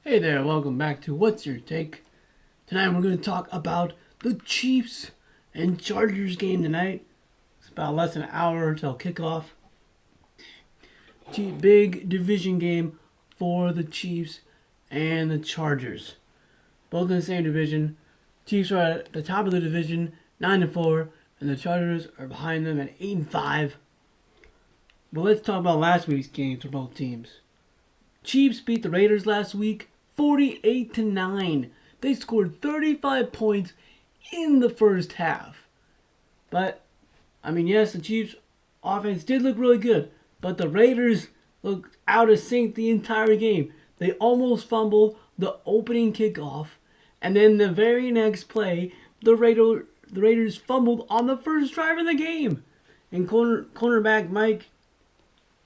Hey there, welcome back to What's Your Take? Tonight we're going to talk about the Chiefs and Chargers game tonight. It's about less than an hour until kickoff. Big division game for the Chiefs and the Chargers. Both in the same division. Chiefs are at the top of the division, 9-4, and the Chargers are behind them at 8-5. But let's talk about last week's games for both teams. Chiefs beat the Raiders last week 48-9. They scored 35 points in the first half. But, yes, the Chiefs' offense did look really good, but the Raiders looked out of sync the entire game. They almost fumbled the opening kickoff, and then the very next play, the Raiders fumbled on the first drive of the game. And cornerback Mike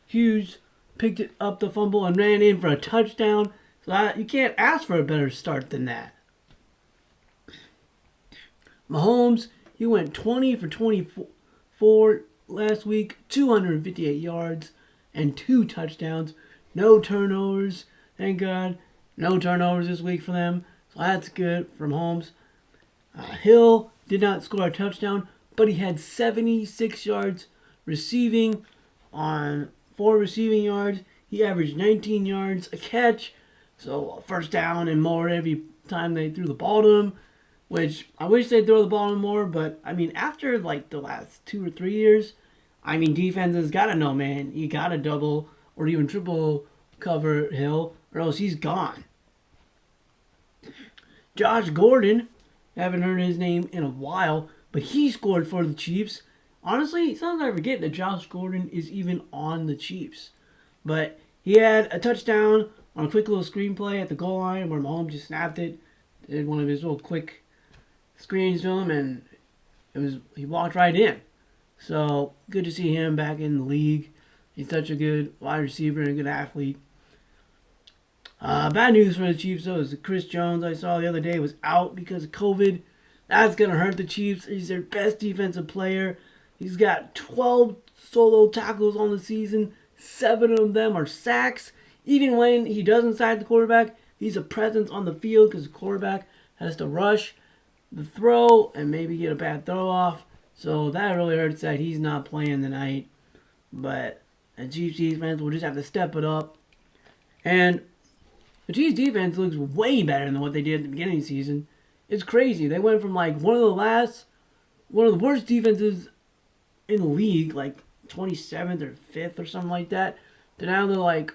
Hughes picked it up the fumble and ran in for a touchdown. So you can't ask for a better start than that. Mahomes, he went 20 for 24 last week, 258 yards and 2 touchdowns. No turnovers, thank God. No turnovers this week for them. So that's good from Mahomes. Hill did not score a touchdown, but he had 76 yards receiving on 4 receiving yards. He averaged 19 yards a catch. So first down and more every time they threw the ball to him, which I wish they'd throw the ball in more. But, after like the last 2 or 3 years, defenses got to know, man. You got to double or even triple cover Hill or else he's gone. Josh Gordon, haven't heard his name in a while, but he scored for the Chiefs. Honestly, sometimes I forget that Josh Gordon is even on the Chiefs. But he had a touchdown on a quick little screenplay at the goal line where Mahomes just snapped it, did one of his little quick screens to him, and he walked right in. So good to see him back in the league. He's such a good wide receiver and a good athlete. Bad news for the Chiefs though is that Chris Jones I saw the other day was out because of COVID. That's gonna hurt the Chiefs. He's their best defensive player. He's got 12 solo tackles on the season. 7 of them are sacks. Even when he doesn't sack the quarterback, he's a presence on the field because the quarterback has to rush the throw and maybe get a bad throw off. So that really hurts that he's not playing tonight. But the Chiefs defense will just have to step it up. And the Chiefs defense looks way better than what they did at the beginning of the season. It's crazy. They went from like one of the worst defenses in the league, like 27th or 5th or something like that, to now they're like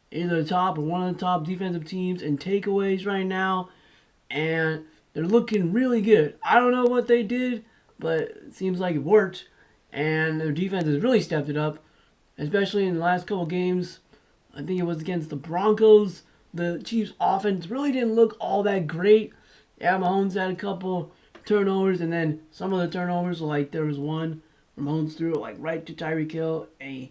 either the top or one of the top defensive teams in takeaways right now, and they're looking really good. I don't know what they did, but it seems like it worked, and their defense has really stepped it up, especially in the last couple games. I think it was against the Broncos. The Chiefs' offense really didn't look all that great. Yeah, Mahomes had a couple turnovers, and then some of the turnovers, like there was one where Mahomes threw it like right to Tyreek Hill, and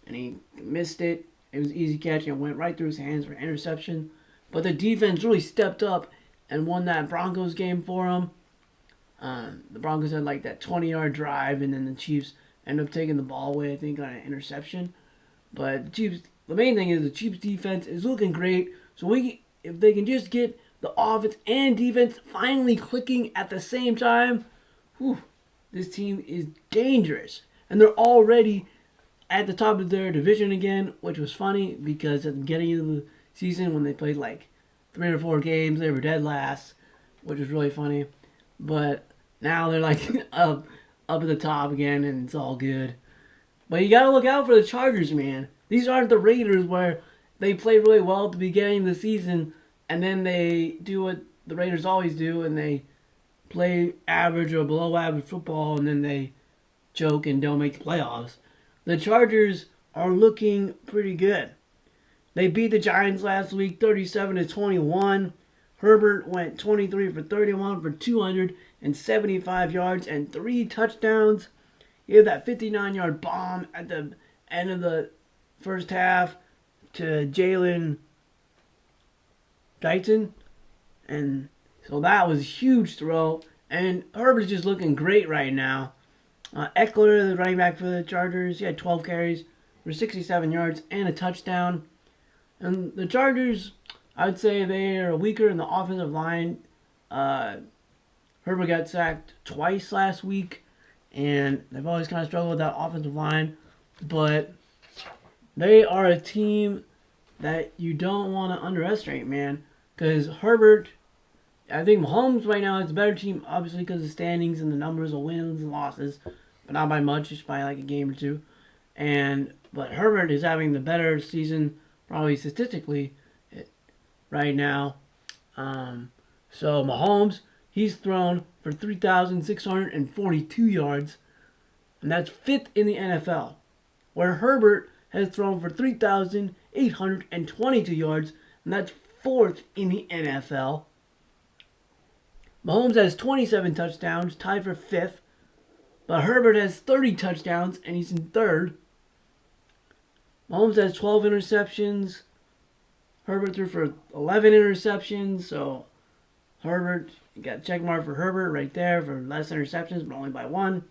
he missed it. It was an easy catch and went right through his hands for an interception. But the defense really stepped up and won that Broncos game for him. The Broncos had like that 20-yard drive, and then the Chiefs ended up taking the ball away, I think, on an interception. But the main thing is the Chiefs defense is looking great. So if they can just get the offense and defense finally clicking at the same time, this team is dangerous. And they're already at the top of their division again, which was funny because at the beginning of the season when they played like 3 or 4 games, they were dead last, which was really funny. But now they're like up at the top again, and it's all good. But you gotta look out for the Chargers, man. These aren't the Raiders where they play really well at the beginning of the season, and then they do what the Raiders always do, and they play average or below average football, and then they choke and don't make the playoffs. The Chargers are looking pretty good. They beat the Giants last week 37-21. Herbert went 23 for 31 for 275 yards and 3 touchdowns. He had that 59-yard bomb at the end of the first half to Jalen Dyson. And so that was a huge throw. And Herbert's just looking great right now. Eckler, the running back for the Chargers, he had 12 carries for 67 yards and a touchdown. And the Chargers, I would say they are weaker in the offensive line. Uh, Herbert got sacked twice last week, and they've always kind of struggled with that offensive line. But they are a team that you don't want to underestimate, man. Because Herbert, I think Mahomes right now is a better team, obviously because of standings and the numbers of wins and losses, but not by much, just by like a game or two. But Herbert is having the better season, probably statistically, right now. So Mahomes, he's thrown for 3,642 yards, and that's fifth in the NFL. Where Herbert has thrown for 3,822 yards, and that's fourth in the NFL. Mahomes has 27 touchdowns, tied for fifth, but Herbert has 30 touchdowns, and he's in third. Mahomes has 12 interceptions. Herbert threw for 11 interceptions, so Herbert, you got a check mark for Herbert right there for less interceptions, but only by one.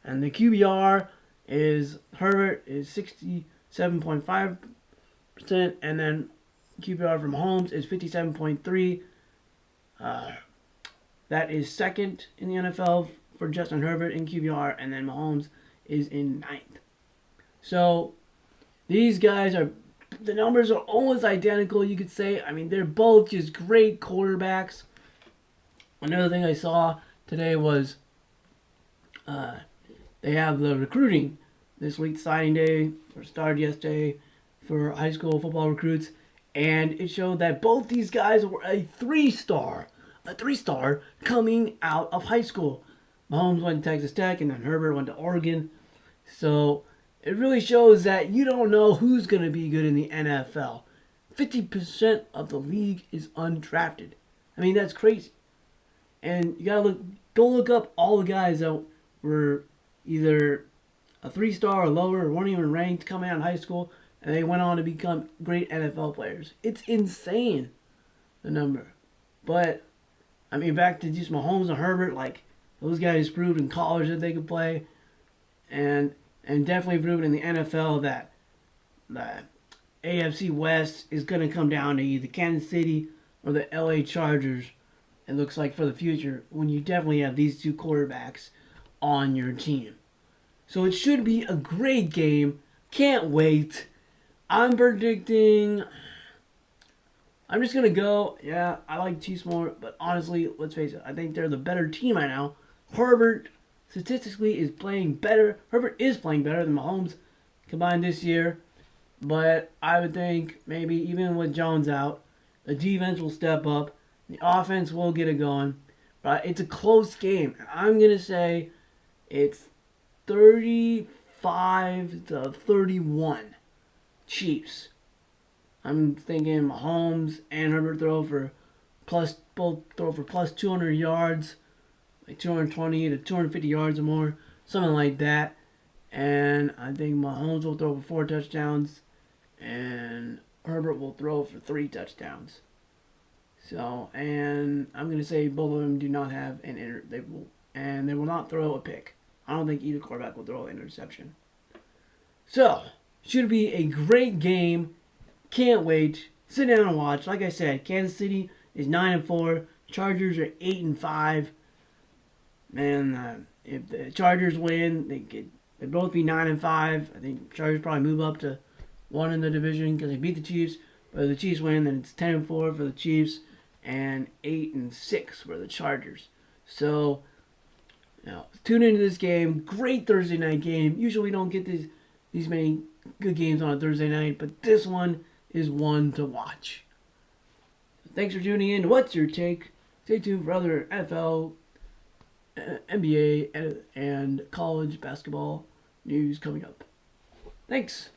And the QBR is Herbert is 67.5%, and then QBR from Mahomes is 57.3. That is second in the NFL for Justin Herbert in QBR, and then Mahomes is in ninth. So these guys are, the numbers are almost identical, you could say. I mean, they're both just great quarterbacks. Another thing I saw today was they have the recruiting this week, signing day, or started yesterday for high school football recruits, and it showed that both these guys were a three-star coming out of high school. Mahomes went to Texas Tech, and then Herbert went to Oregon. So it really shows that you don't know who's going to be good in the NFL. 50% of the league is undrafted. I mean, that's crazy. And you gotta go look up all the guys that were either a three-star or lower, or weren't even ranked coming out of high school, and they went on to become great NFL players. It's insane, the number. But I mean, back to just Mahomes and Herbert, like those guys proved in college that they could play, and definitely proved in the NFL that the AFC West is going to come down to either Kansas City or the LA Chargers. It looks like for the future when you definitely have these two quarterbacks on your team. So it should be a great game. Can't wait. I'm predicting. I'm just going to go. Yeah, I like Chiefs more. But honestly, let's face it. I think they're the better team right now. Herbert, statistically, is playing better. Herbert is playing better than Mahomes combined this year. But I would think maybe even with Jones out, the defense will step up. The offense will get it going. But it's a close game. I'm going to say it's 35-31 Chiefs. I'm thinking Mahomes and Herbert both throw for plus 200 yards, like 220 to 250 yards or more, something like that. And I think Mahomes will throw for 4 touchdowns, and Herbert will throw for 3 touchdowns. So, and I'm gonna say both of them do not have they will not throw a pick. I don't think either quarterback will throw an interception. So, should be a great game. Can't wait. Sit down and watch. Like I said, Kansas City is 9-4. Chargers are 8-5. Man, if the Chargers win, they'd both be 9-5. I think Chargers probably move up to 1 in the division because they beat the Chiefs. But if the Chiefs win, then it's 10-4 for the Chiefs and 8-6 for the Chargers. So, tune into this game. Great Thursday night game. Usually we don't get these many good games on a Thursday night, but this one is one to watch. Thanks for tuning in. What's your take? Stay tuned for other NFL, NBA, and college basketball news coming up. Thanks.